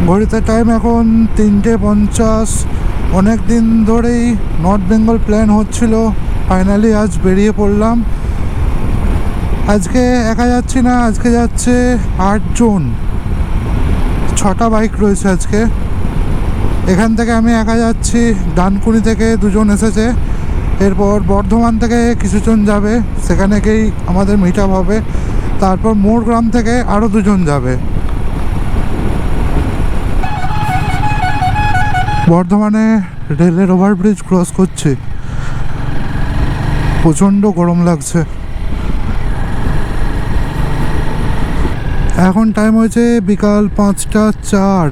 ঘড়িতে টাইম এখন 3:50। অনেক দিন ধরেই নর্থ বেঙ্গল প্ল্যান হচ্ছিল, ফাইনালি আজ বেরিয়ে পড়লাম। আজকে একা যাচ্ছি না, আজকে যাচ্ছে 8 জন, 6টা বাইক রয়েছে আজকে। এখান থেকে আমি একা যাচ্ছি, ডানকুনি থেকে 2 জন এসেছে, এরপর বর্ধমান থেকে কিছুজন যাবে, সেখানে গিয়েই আমাদের মিট আপ হবে। তারপর মোরগ্রাম থেকে আরও 2 জন যাবে। বর্ধমানে রেলের ওভারব্রিজ ক্রস করছি, প্রচণ্ড গরম লাগছে। এখন টাইম হয়েছে বিকাল 5:04।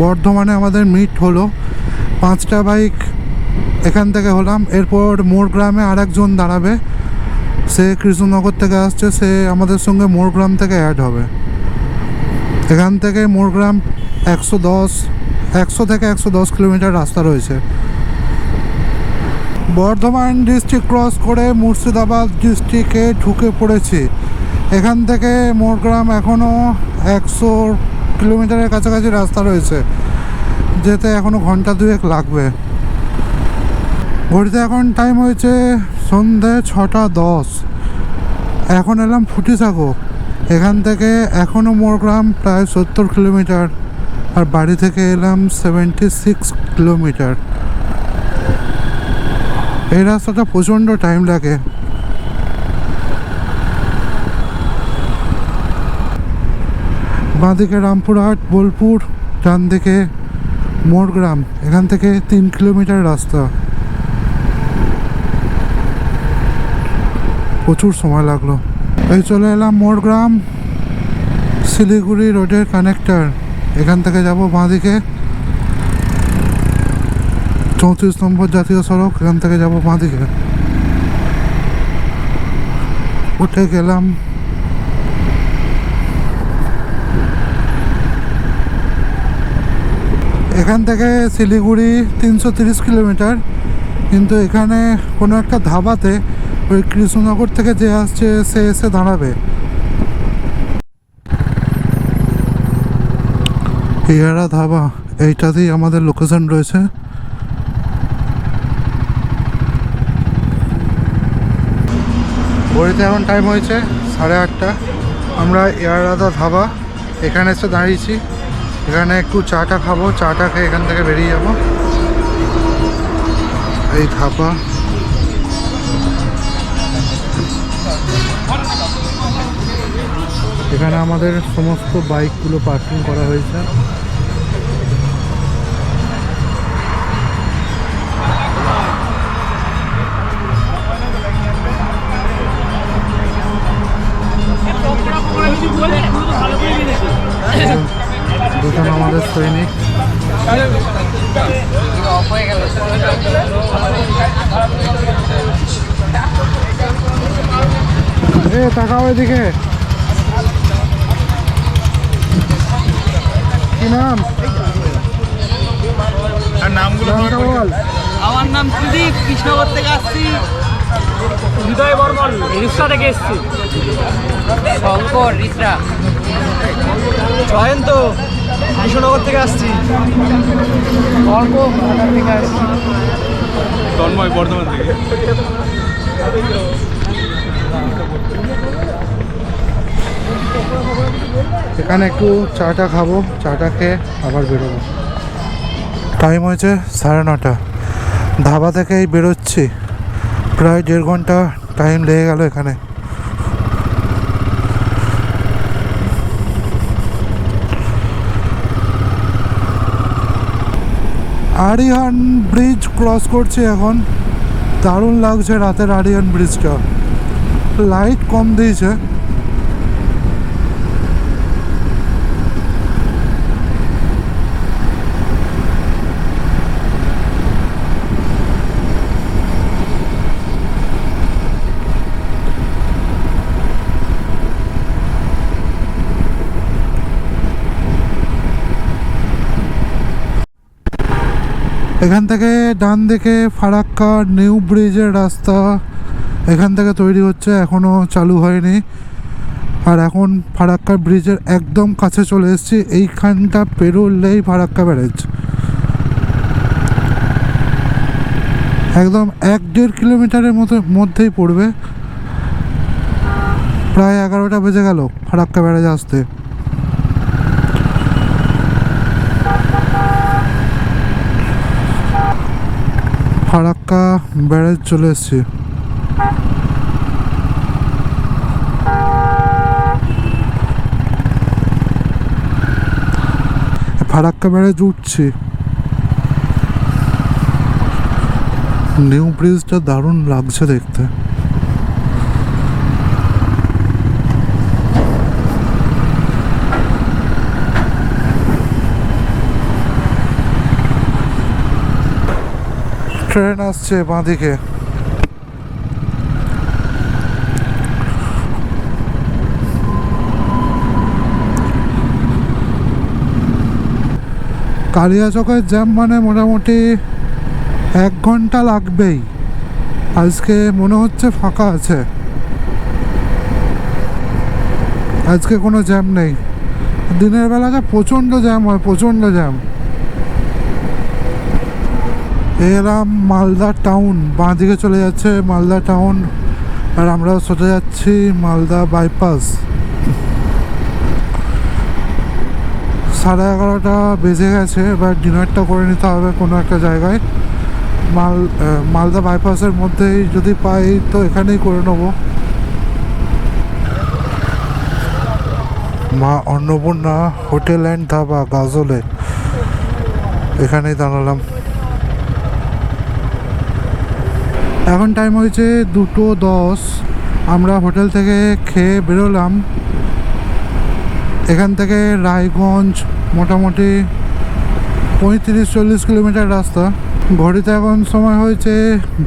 বর্ধমানে আমাদের মিট হলো, 5টা বাইক এখান থেকে হলাম। এরপর মোরগ্রামে আর একজন দাঁড়াবে, সে কৃষ্ণনগর থেকে আসছে, সে আমাদের সঙ্গে মোরগ্রাম থেকে অ্যাড হবে। এখান থেকে মোরগ্রাম 100 থেকে 110 কিলোমিটার রাস্তা রয়েছে। বর্ধমান ডিস্ট্রিক্ট ক্রস করে মুর্শিদাবাদ ডিস্ট্রিক্টে ঢুকে পড়েছি। এখান থেকে মোরগ্রাম এখনও 100 কিলোমিটারের কাছাকাছি রাস্তা রয়েছে, যেতে এখনও ঘন্টা 2 লাগবে। ঘড়িতে এখন টাইম হয়েছে সন্ধ্যে 6:10। এখন এলাম ফুটিসাঁকো। এখান থেকে এখনও মোরগ্রাম প্রায় 70 কিলোমিটার, আর বাড়ি থেকে এলাম 76 কিলোমিটার। এই রাস্তাটা প্রচণ্ড টাইম লাগে। বাঁদিকে রামপুরহাট, বোলপুর, ডান দিকে মোরগ্রাম। এখান থেকে 3 কিলোমিটার রাস্তা, প্রচুর সময় লাগলো। এই চলে এলাম মোরগ্রাম, শিলিগুড়ি রোডের কানেক্টর। এখান থেকে যাব বাঁদিকে, 34 নম্বর জাতীয় সড়ক, এখান থেকে যাব বাঁদিকে। উঠে গেলাম। এখান থেকে শিলিগুড়ি 330 কিলোমিটার, কিন্তু এখানে কোনো একটা ধাবাতে ওই কৃষ্ণনগর থেকে যে আসছে সে এসে দাঁড়াবে। ইয়ারা ধাবা, এইটাতেই আমাদের লোকেশন রয়েছে। ঘড়িতে এখন টাইম হয়েছে 8:30। আমরা ইয়ারাদা ধাবা এখানে এসে দাঁড়িয়েছি। এখানে একটু চাটা খাবো, চাটা খেয়ে এখান থেকে বেরিয়ে যাব। এই ধাবা, এখানে আমাদের সমস্ত বাইকগুলো পার্কিং করা হয়েছে। দুজন আমাদের সৈনিক। তাকাও এদিকে। কি নাম? নামগুলো বল। আমার নাম সুদীপ, কৃষ্ণনগর থেকে আসছি। হৃদয় বর্মন, রিসরা থেকে এসছি। শঙ্কর, রিসরা। জয়ন্ত, কৃষ্ণনগর থেকে আসছি। অর্ক, ঢাকা থেকে আসছি। তন্ময়, বর্ধমান থেকে। এখানে একটু চাটা খাবো, চাটা খেয়ে আবার বেরোবো। টাইম হয়েছে 9:30। ধাবা থেকেই বেরোচ্ছি, প্রায় 1.5 ঘন্টা টাইম লেগে গেল এখানে। আরিহান ব্রিজ ক্রস করছি এখন। দারুণ লাগছে রাতের আরিহান ব্রিজটা, লাইট কম দিয়েছে। এখান থেকে ডান দিকে ফারাক্কা নিউ ব্রিজের রাস্তা এখান থেকে তৈরি হচ্ছে, এখনও চালু হয়নি। আর এখন ফারাক্কা ব্রিজের একদম কাছে চলে এসেছি। এইখানটা পেরোলেই ফারাক্কা ব্যারেজ, একদম 1-1.5 কিলোমিটারের মধ্যেই পড়বে। প্রায় 11টা বেজে গেল ফারাক্কা ব্যারেজ আসতে। ফারাক্কা ব্যারেজ চলে এসেছি। ফারাক্কা ব্যারেজ উঠছি। নিউ ব্রিজটা দারুণ লাগছে দেখতে। ট্রেন আসছে বাঁদিকে। কালিয়াচকের জ্যাম মানে মোটামুটি 1 ঘন্টা লাগবেই। আজকে মনে হচ্ছে ফাঁকা আছে, আজকে কোনো জ্যাম নেই। দিনের বেলাটা প্রচণ্ড জ্যাম হয়, প্রচণ্ড জ্যাম। এলাম মালদা টাউন, বাঁ দিকে চলে যাচ্ছে মালদা টাউন, আর আমরা সোজা যাচ্ছি মালদা বাইপাস। 11:30 বেজে গেছে, এবার ডিনারটা করে নিতে হবে কোনো একটা জায়গায়। মালদা বাইপাসের মধ্যেই যদি পাই তো এখানেই করে নেবো। মা অন্নপূর্ণা হোটেল অ্যান্ড ধাবা গাজলে, এখানেই দাঁড়ালাম। এখন টাইম হয়েছে 2:10। আমরা হোটেল থেকে খেয়ে বেরোলাম। এখান থেকে রায়গঞ্জ মোটামুটি 35-40 কিলোমিটার রাস্তা। ঘড়িতে এখন সময় হয়েছে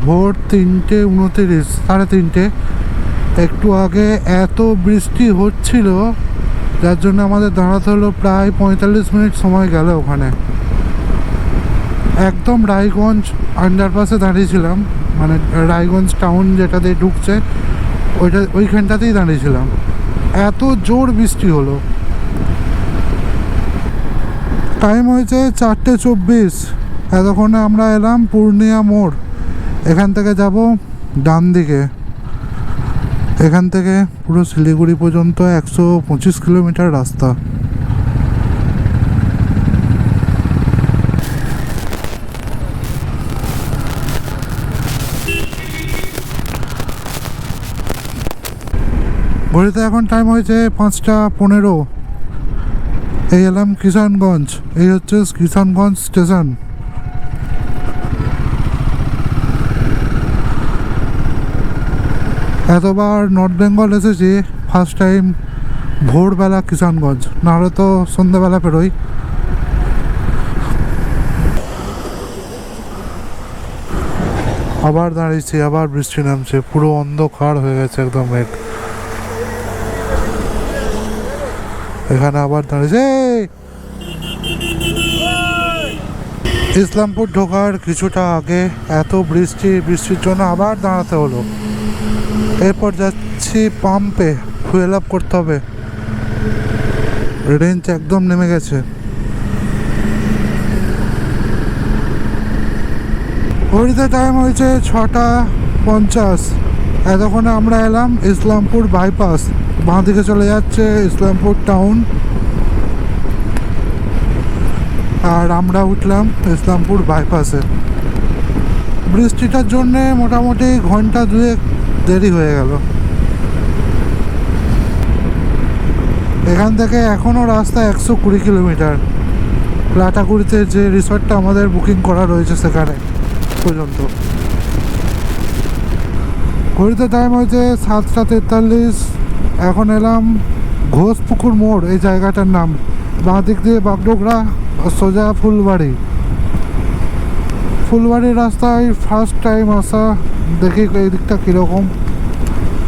ভোর 3:29, 3:30। একটু আগে এত বৃষ্টি হচ্ছিল যার জন্য আমাদের দাঁড়াতে হলো প্রায় 45 মিনিট সময় গেল ওখানে। একদম রায়গঞ্জ আন্ডারপাসে দাঁড়িয়েছিলাম, মানে রায়গঞ্জ টাউন যেটা দিয়ে ঢুকছে ওইখানটাতেই দাঁড়িয়েছিলাম। এত জোর বৃষ্টি হলো। টাইম হয়েছে 4:24। এতক্ষণে আমরা এলাম পূর্ণিয়া মোড়। এখান থেকে যাব ডান দিকে। এখান থেকে পুরো শিলিগুড়ি পর্যন্ত 125 কিলোমিটার রাস্তা। ঘড়িতে এখন টাইম হয়েছে 5:15। এই এলাম কিষানগঞ্জ, এই হচ্ছে কিষানগঞ্জ স্টেশন। এতবার নর্থ বেঙ্গল এসেছি, ফার্স্ট টাইম ভোরবেলা কিষানগঞ্জ, নাহলে তো সন্ধ্যাবেলা পেরোই। আবার দাঁড়িয়েছি, আবার বৃষ্টি নামছে, পুরো অন্ধকার হয়ে গেছে একদম মেঘ। এখানে আবার দাঁড়িয়েছে। ইসলামপুর ঢোকার কিছুটা আগে এত বৃষ্টির জন্য আবার দাঁড়াতে হলো। এরপর যাচ্ছি পাম্পে, ফুয়েল আপ করতে হবে। রেঞ্জ একদম নেমে গেছে। ঘড়িতে টাইম হয়েছে 6:50। এতক্ষণে আমরা এলাম ইসলামপুর বাইপাস। বাঁ দিকে চলে যাচ্ছে ইসলামপুর টাউন, আর আমরা উঠলাম ইসলামপুর বাইপাসে। বৃষ্টিটার জন্যে মোটামুটি ঘন্টা 2 দেরি হয়ে গেল। এখান থেকে এখনও রাস্তা 120 কিলোমিটার। লাটাগুড়িতে যে রিসর্টটা আমাদের বুকিং করা রয়েছে সেখানে পর্যন্ত। ঘড়িতে টাইম হয়েছে 7:43। এখন এলাম ঘোষপুকুর মোড়, এই জায়গাটার নাম। বাঁ দিক দিয়ে বাগডোগরা, সোজা ফুলবাড়ির রাস্তায় ফার্স্ট টাইম আসা। দেখি এই দিকটা কীরকম।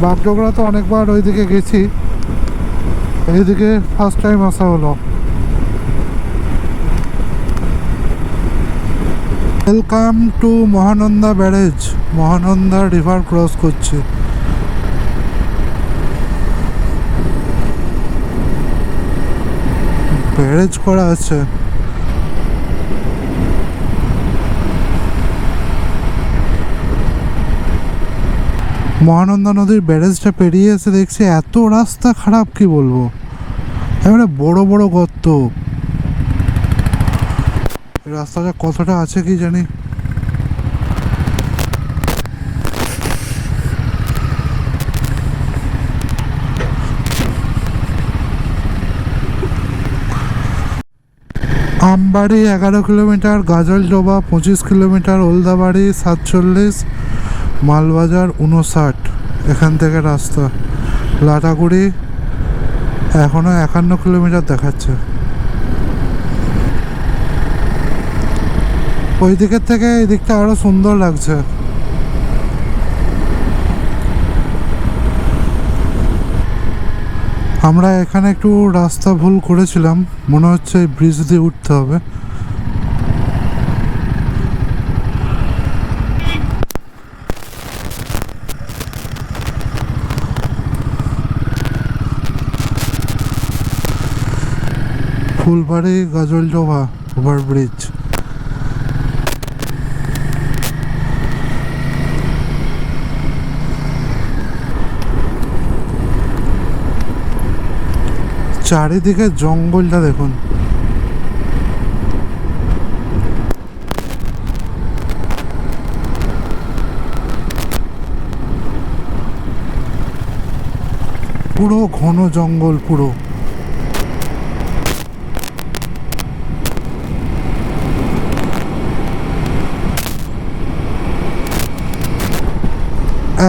বাগডোগরা তো অনেকবার ওই দিকে গেছি, এইদিকে ফার্স্ট টাইম আসা হলো। Welcome to Mahananda barrage. Mahananda river cross করছি। ব্যারেজ করা আছে। মহানন্দা নদীর ব্যারেজটা পেরিয়ে এসে দেখছি এত রাস্তা খারাপ, কি বলবো, এবারে বড় বড় গর্ত। রাস্তাটা কতটা আছে কি জানি। আমবাড়ি 11 কিলোমিটার, গাজলডোবা 25 কিলোমিটার, ওলদাবাড়ি 47, মালবাজার 59 এখান থেকে রাস্তা। লাটাগুড়ি এখনো 51 কিলোমিটার দেখাচ্ছে। ওই দিকের থেকে এই দিকটা আরো সুন্দর লাগছে। আমরা এখানে একটু রাস্তা ভুল করেছিলাম, মনে হচ্ছে ব্রিজ দিয়ে উঠতে হবে। ফুলবাড়ি গাজলডোবা ওভারব্রিজ। চারিদিকে জঙ্গলটা দেখুন। পুরো ঘন জঙ্গল পুরো।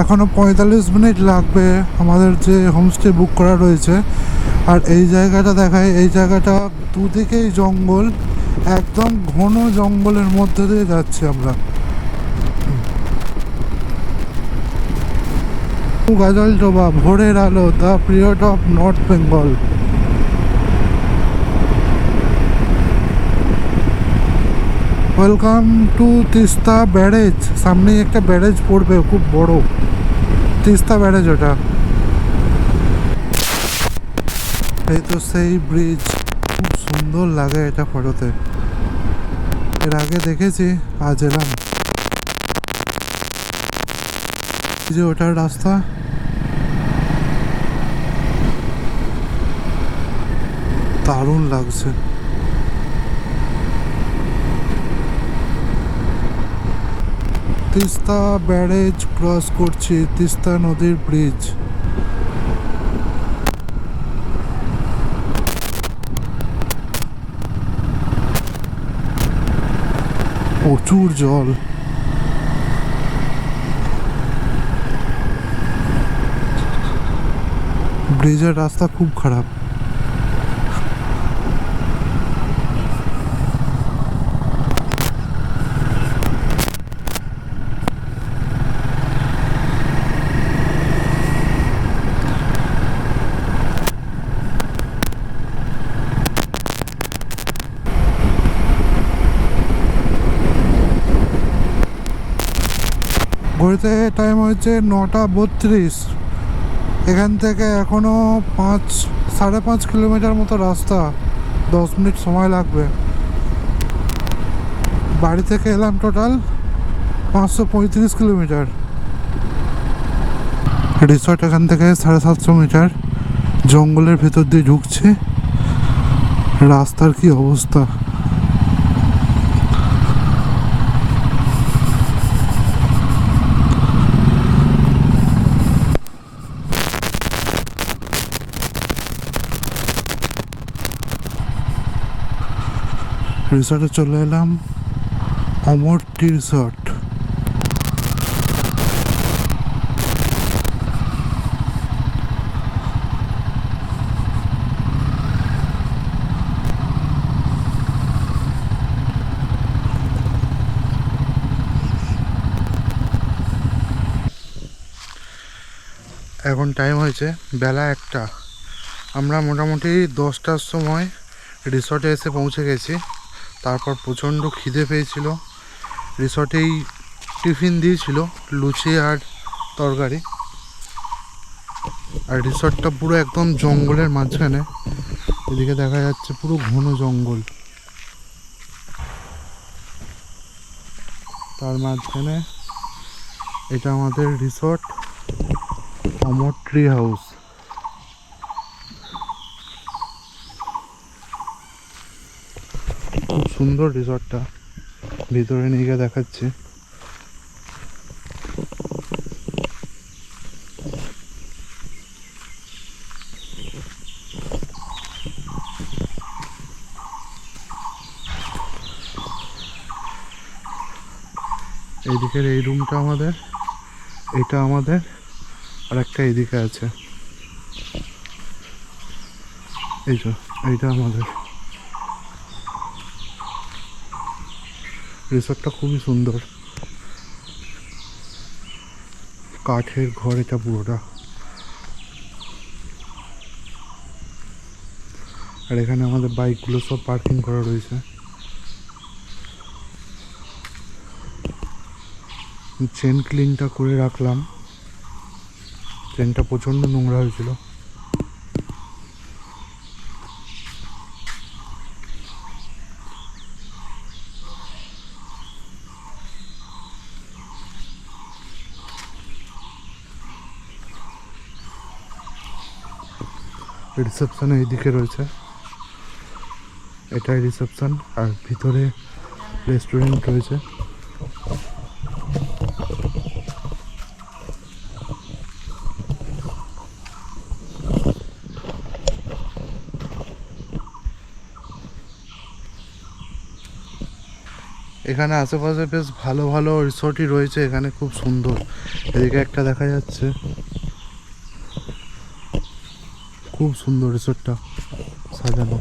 এখনো 45 মিনিট লাগবে আমাদের যে হোমস্টে বুক করা রয়েছে। আর এই জায়গাটা দেখায়, এই জায়গাটা দুদিকেই জঙ্গল, একদম ঘন জঙ্গলের মধ্যে দিয়ে যাচ্ছি আমরা। গাজলডোবা, ভোরের আলো, the period of north Bengal. Welcome to Teesta barrage. সামনেই একটা ব্যারেজ পড়বে খুব বড়, তিস্তা ব্যারেজ ওটা। এই তো সেই ব্রিজ, খুব সুন্দর লাগে এটা ফটোতে। এর আগে দেখেছি, আজ এলাম। যে ওটার রাস্তা, দারুণ লাগছে। তিস্তা ব্যারেজ ক্রস করছি, তিস্তা নদীর ব্রিজ। প্রচুর জল। ব্রিজের রাস্তা খুব খারাপ। ঘড়িতে টাইম হচ্ছে 9:32। এখান থেকে এখনও 5-5.5 কিলোমিটার মতো রাস্তা, 10 মিনিট সময় লাগবে। বাড়ি থেকে এলাম টোটাল 535 কিলোমিটার। রিসর্ট এখান থেকে 750 মিটার, জঙ্গলের ভেতর দিয়ে ঢুকছে। রাস্তার কি অবস্থা! রিসর্টে চলে এলাম, অমরটি রিসর্ট। এখন টাইম হয়েছে বেলা 1টা। আমরা মোটামুটি 10টার সময় রিসর্টে এসে পৌঁছে গেছি। তারপর প্রচণ্ড খিদে পেয়েছিল। রিসর্টেই টিফিন দিয়েছিল, লুচি আর তরকারি। আর রিসর্টটা পুরো একদম জঙ্গলের মাঝখানে, এদিকে দেখা যাচ্ছে পুরো ঘন জঙ্গল, তার মাঝখানে এটা আমাদের রিসর্ট অমর ট্রি হাউস। খুব সুন্দর রিসর্টটা, ভিতরে নিয়ে গিয়ে দেখাচ্ছি। এইদিকের এই রুমটা আমাদের, এটা আমাদের, আর একটা এইদিকে আছে, এইটা আমাদের। রিসর্টটা খুবই সুন্দর, কাঠের ঘর এটা পুরোটা। আর এখানে আমাদের বাইকগুলো সব পার্কিং করা রয়েছে। চেন ক্লিনটা করে রাখলাম, চেনটা প্রচণ্ড নোংরা হয়েছিল। রিসেপশন এইদিকে রয়েছে, এটাই রিসেপশন, আর ভিতরে রেস্টুরেন্ট রয়েছে। এখানে আশেপাশে বেশ ভালো ভালো রিসোর্টই রয়েছে, এখানে খুব সুন্দর। এদিকে একটা দেখা যাচ্ছে, খুব সুন্দর রিসোর্টটা সাজানো।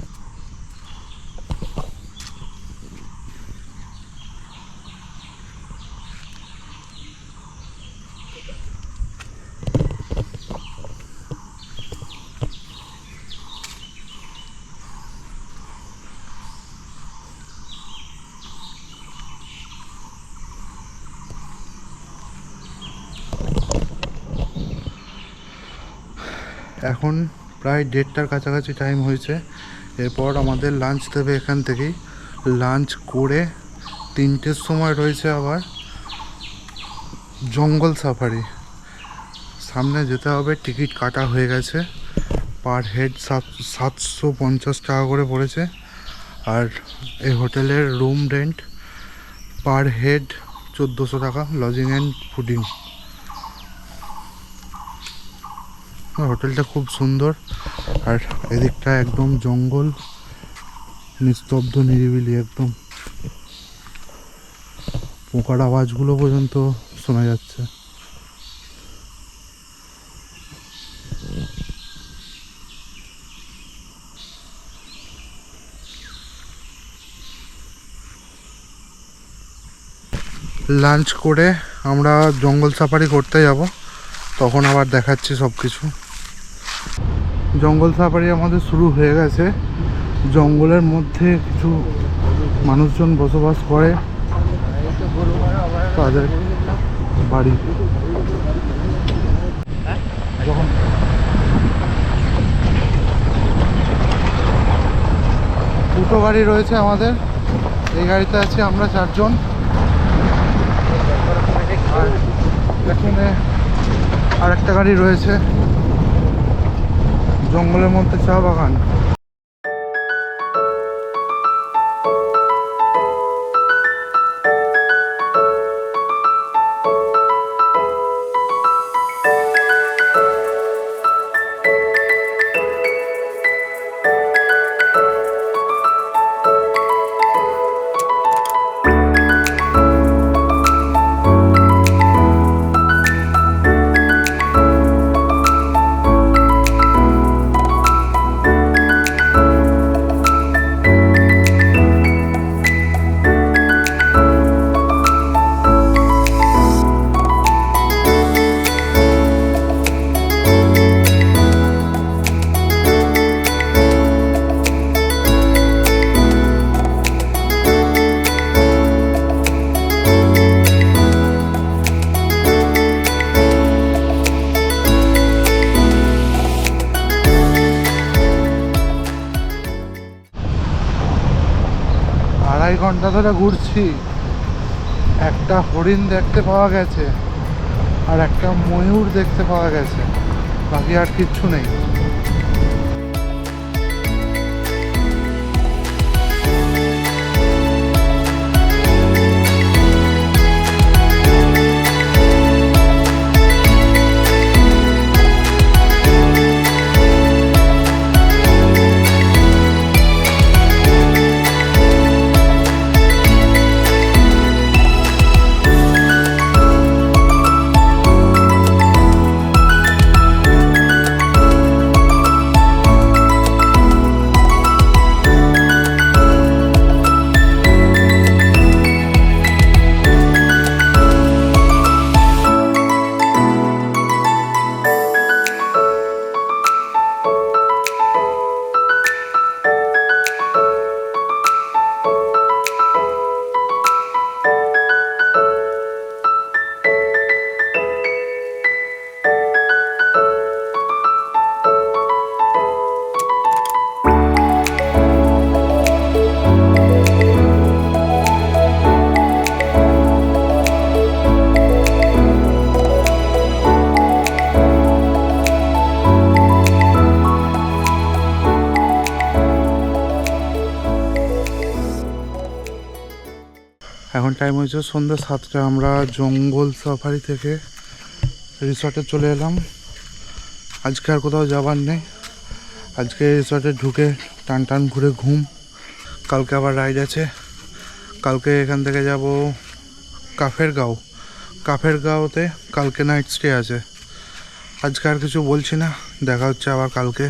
এখন প্রায় 1:30টার কাছাকাছি টাইম হয়েছে। এরপর আমাদের লাঞ্চ দেবে এখান থেকেই। লাঞ্চ করে 3টের সময় রয়েছে আবার জঙ্গল সাফারি। সামনে যেতে হবে, টিকিট কাটা হয়ে গেছে, পার হেড 750 টাকা করে পড়েছে। আর এই হোটেলের রুম রেন্ট পার হেড 1400 টাকা, লজিং অ্যান্ড ফুডিং। হোটেলটা খুব সুন্দর, আর এদিকটা একদম জঙ্গল, নিস্তব্ধ নিরিবিলি একদম। পোকার আওয়াজগুলো পর্যন্ত শোনা যাচ্ছে। লাঞ্চ করে আমরা জঙ্গল সাফারি করতে যাব, তখন আবার দেখাচ্ছি সব কিছু। জঙ্গল সাফারি আমাদের শুরু হয়ে গেছে। জঙ্গলের মধ্যে কিছু মানুষজন বসবাস করে, তাদের বাড়ি। যখন দুটো গাড়ি রয়েছে আমাদের, এই গাড়িতে আছি আমরা 4 জন। আর এখানে আরেকটা গাড়ি রয়েছে। জঙ্গলের মধ্যে চা বাগান। ঘন্টা ধরে ঘুরছি, একটা হরিণ দেখতে পাওয়া গেছে আর একটা ময়ূর দেখতে পাওয়া গেছে, বাকি আর কিচ্ছু নেই। এখন টাইম হয়েছে সন্ধ্যা 7টা। আমরা জঙ্গল সাফারি থেকে রিসর্টে চলে এলাম। আজকে আর কোথাও যাবার নেই, আজকে রিসর্টে ঢুকে টান টান ঘুরে ঘুম। কালকে আবার রাইড আছে, কালকে এখান থেকে যাব কাফেরগাঁও। কাফেরগাঁওতে কালকে নাইট স্টে আছে। আজকে আর কিছু বলছি না, দেখা হচ্ছে আবার কালকে।